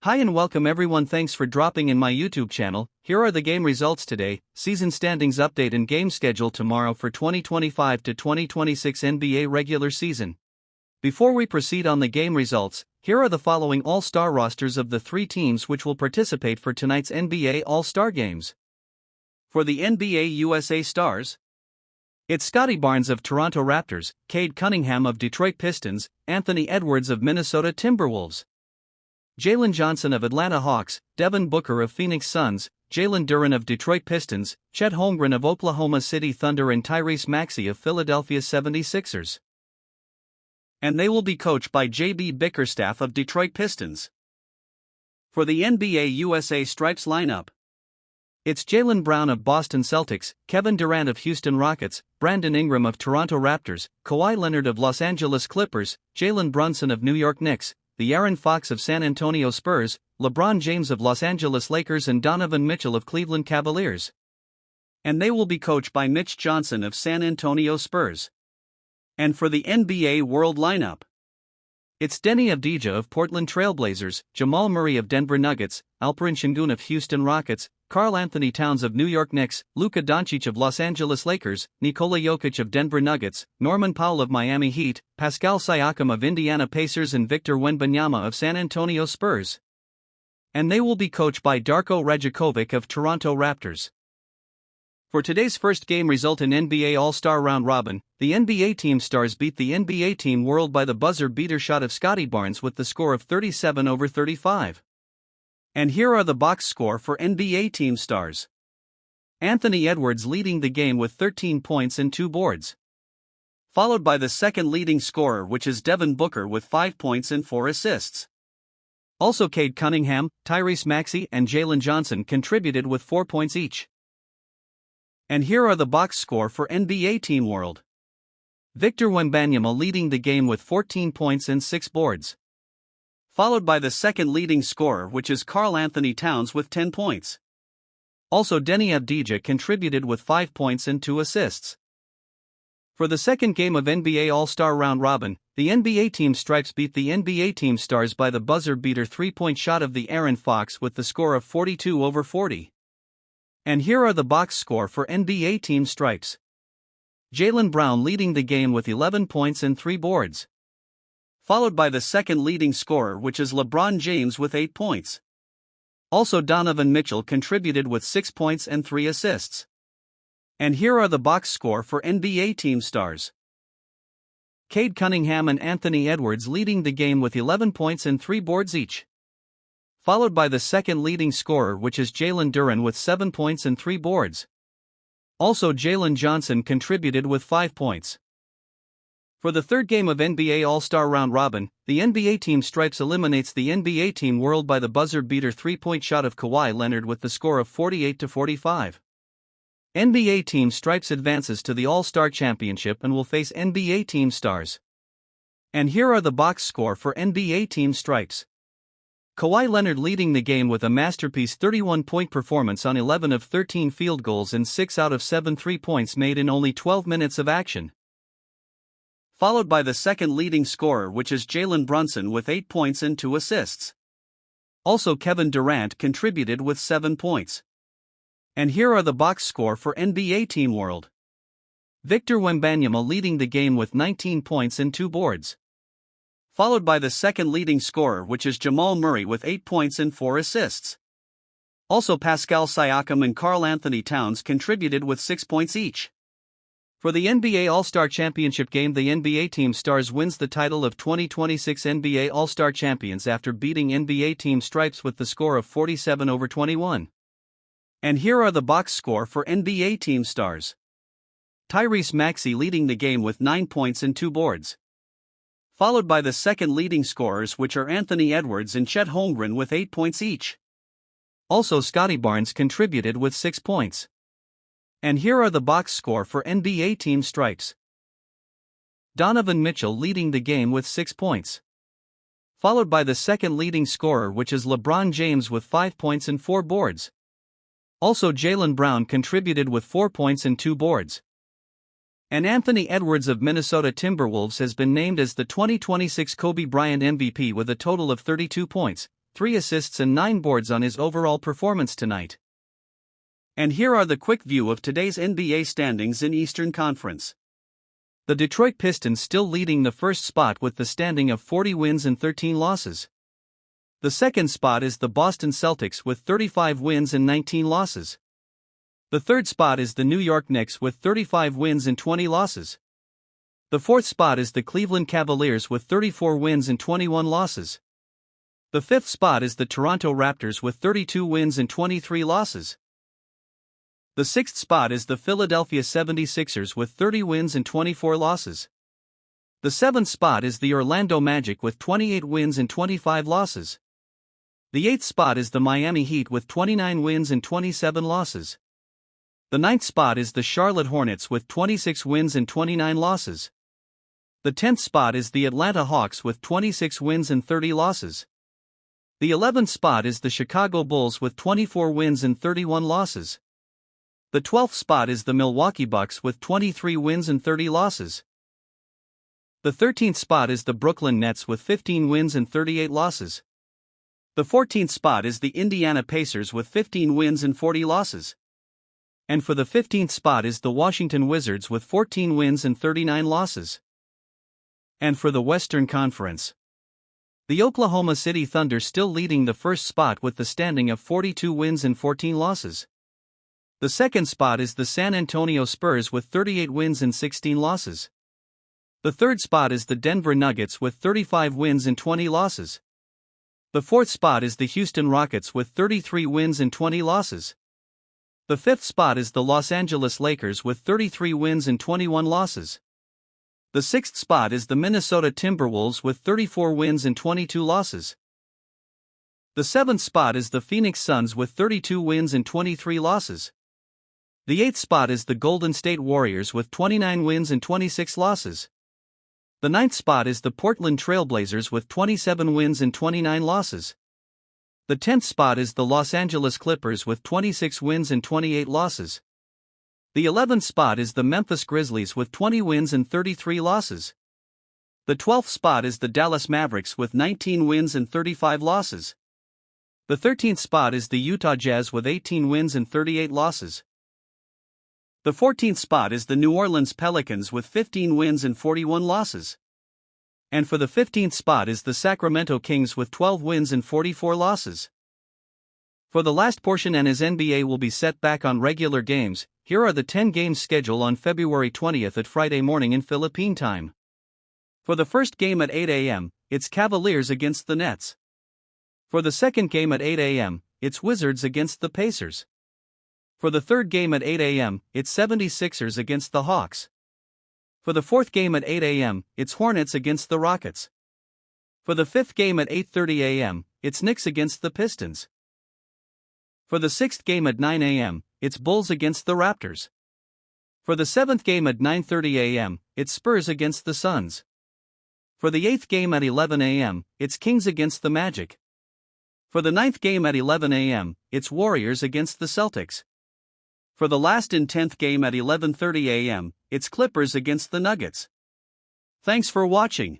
Hi and welcome everyone, thanks for dropping in my YouTube channel. Here are the game results today, season standings update and game schedule tomorrow for 2025 to 2026 NBA regular season. Before we proceed on the game results, here are the following All-Star rosters of the three teams which will participate for tonight's NBA All-Star games. For the NBA USA Stars, it's Scottie Barnes of Toronto Raptors, Cade Cunningham of Detroit Pistons, Anthony Edwards of Minnesota Timberwolves, Jalen Johnson of Atlanta Hawks, Devin Booker of Phoenix Suns, Jalen Duren of Detroit Pistons, Chet Holmgren of Oklahoma City Thunder and Tyrese Maxey of Philadelphia 76ers. And they will be coached by J.B. Bickerstaff of Detroit Pistons. For the NBA USA Stripes lineup, it's Jaylen Brown of Boston Celtics, Kevin Durant of Houston Rockets, Brandon Ingram of Toronto Raptors, Kawhi Leonard of Los Angeles Clippers, Jalen Brunson of New York Knicks, De'Aaron Fox of San Antonio Spurs, LeBron James of Los Angeles Lakers and Donovan Mitchell of Cleveland Cavaliers. And they will be coached by Mitch Johnson of San Antonio Spurs. And for the NBA World lineup, it's Denny Avdija of Portland Trail Blazers, Jamal Murray of Denver Nuggets, Alperen Şengün of Houston Rockets, Karl Anthony Towns of New York Knicks, Luka Doncic of Los Angeles Lakers, Nikola Jokic of Denver Nuggets, Norman Powell of Miami Heat, Pascal Siakam of Indiana Pacers and Victor Wembanyama of San Antonio Spurs. And they will be coached by Darko Rajakovic of Toronto Raptors. For today's first game result in NBA All-Star Round Robin, the NBA Team Stars beat the NBA Team World by the buzzer-beater shot of Scottie Barnes with the score of 37-35. And here are the box score for NBA Team Stars. Anthony Edwards leading the game with 13 points and 2 boards. Followed by the second leading scorer, which is Devin Booker with 5 points and 4 assists. Also Cade Cunningham, Tyrese Maxey and Jalen Johnson contributed with 4 points each. And here are the box score for NBA Team World. Victor Wembanyama leading the game with 14 points and 6 boards. Followed by the second leading scorer, which is Karl Anthony Towns with 10 points. Also Denny Avdija contributed with 5 points and 2 assists. For the second game of NBA All-Star Round Robin, the NBA Team Stripes beat the NBA Team Stars by the buzzer-beater 3-point shot of De'Aaron Fox with the score of 42-40. And here are the box score for NBA Team Stripes. Jaylen Brown leading the game with 11 points and 3 boards. Followed by the second leading scorer, which is LeBron James with 8 points. Also Donovan Mitchell contributed with 6 points and 3 assists. And here are the box score for NBA Team Stars. Cade Cunningham and Anthony Edwards leading the game with 11 points and 3 boards each. Followed by the second leading scorer, which is Jalen Duren with 7 points and 3 boards. Also Jalen Johnson contributed with 5 points. For the third game of NBA All-Star Round Robin, the NBA Team Stripes eliminates the NBA Team World by the buzzer-beater 3-point shot of Kawhi Leonard with the score of 48-45. NBA Team Stripes advances to the All-Star Championship and will face NBA Team Stars. And here are the box score for NBA Team Stripes. Kawhi Leonard leading the game with a masterpiece 31-point performance on 11 of 13 field goals and 6 out of 7 3-points made in only 12 minutes of action. Followed by the second leading scorer, which is Jalen Brunson with 8 points and 2 assists. Also Kevin Durant contributed with 7 points. And here are the box score for NBA Team World. Victor Wembanyama leading the game with 19 points and 2 boards. Followed by the second leading scorer, which is Jamal Murray with 8 points and 4 assists. Also Pascal Siakam and Karl Anthony Towns contributed with 6 points each. For the NBA All-Star Championship game, the NBA Team Stars wins the title of 2026 NBA All-Star Champions after beating NBA Team Stripes with the score of 47-21. And here are the box score for NBA Team Stars. Tyrese Maxey leading the game with 9 points and 2 boards. Followed by the second leading scorers, which are Anthony Edwards and Chet Holmgren with 8 points each. Also Scottie Barnes contributed with 6 points. And here are the box score for NBA Team Stripes. Donovan Mitchell leading the game with 6 points. Followed by the second leading scorer, which is LeBron James with 5 points and 4 boards. Also Jaylen Brown contributed with 4 points and 2 boards. And Anthony Edwards of Minnesota Timberwolves has been named as the 2026 Kobe Bryant MVP with a total of 32 points, 3 assists and 9 boards on his overall performance tonight. And here are the quick view of today's NBA standings in Eastern Conference. The Detroit Pistons still leading the first spot with the standing of 40 wins and 13 losses. The second spot is the Boston Celtics with 35 wins and 19 losses. The third spot is the New York Knicks with 35 wins and 20 losses. The fourth spot is the Cleveland Cavaliers with 34 wins and 21 losses. The fifth spot is the Toronto Raptors with 32 wins and 23 losses. The sixth spot is the Philadelphia 76ers with 30 wins and 24 losses. The seventh spot is the Orlando Magic with 28 wins and 25 losses. The eighth spot is the Miami Heat with 29 wins and 27 losses. The ninth spot is the Charlotte Hornets with 26 wins and 29 losses. The 10th spot is the Atlanta Hawks with 26 wins and 30 losses. The 11th spot is the Chicago Bulls with 24 wins and 31 losses. The 12th spot is the Milwaukee Bucks with 23 wins and 30 losses. The 13th spot is the Brooklyn Nets with 15 wins and 38 losses. The 14th spot is the Indiana Pacers with 15 wins and 40 losses. And for the 15th spot is the Washington Wizards with 14 wins and 39 losses. And for the Western Conference, the Oklahoma City Thunder still leading the first spot with the standing of 42 wins and 14 losses. The second spot is the San Antonio Spurs with 38 wins and 16 losses. The third spot is the Denver Nuggets with 35 wins and 20 losses. The fourth spot is the Houston Rockets with 33 wins and 20 losses. The fifth spot is the Los Angeles Lakers with 33 wins and 21 losses. The sixth spot is the Minnesota Timberwolves with 34 wins and 22 losses. The seventh spot is the Phoenix Suns with 32 wins and 23 losses. The eighth spot is the Golden State Warriors with 29 wins and 26 losses. The ninth spot is the Portland Trail Blazers with 27 wins and 29 losses. The 10th spot is the Los Angeles Clippers with 26 wins and 28 losses. The 11th spot is the Memphis Grizzlies with 20 wins and 33 losses. The 12th spot is the Dallas Mavericks with 19 wins and 35 losses. The 13th spot is the Utah Jazz with 18 wins and 38 losses. The 14th spot is the New Orleans Pelicans with 15 wins and 41 losses. And for the 15th spot is the Sacramento Kings with 12 wins and 44 losses. For the last portion and as NBA will be set back on regular games, here are the 10 games schedule on February 20th at Friday morning in Philippine time. For the first game at 8 a.m., it's Cavaliers against the Nets. For the second game at 8 a.m., it's Wizards against the Pacers. For the third game at 8 a.m., it's 76ers against the Hawks. For the fourth game at 8 a.m., it's Hornets against the Rockets. For the fifth game at 8:30 a.m., it's Knicks against the Pistons. For the sixth game at 9 a.m., it's Bulls against the Raptors. For the seventh game at 9:30 a.m., it's Spurs against the Suns. For the eighth game at 11 a.m., it's Kings against the Magic. For the ninth game at 11 a.m., it's Warriors against the Celtics. For the last and 10th game at 11:30 a.m., it's Clippers against the Nuggets. Thanks for watching.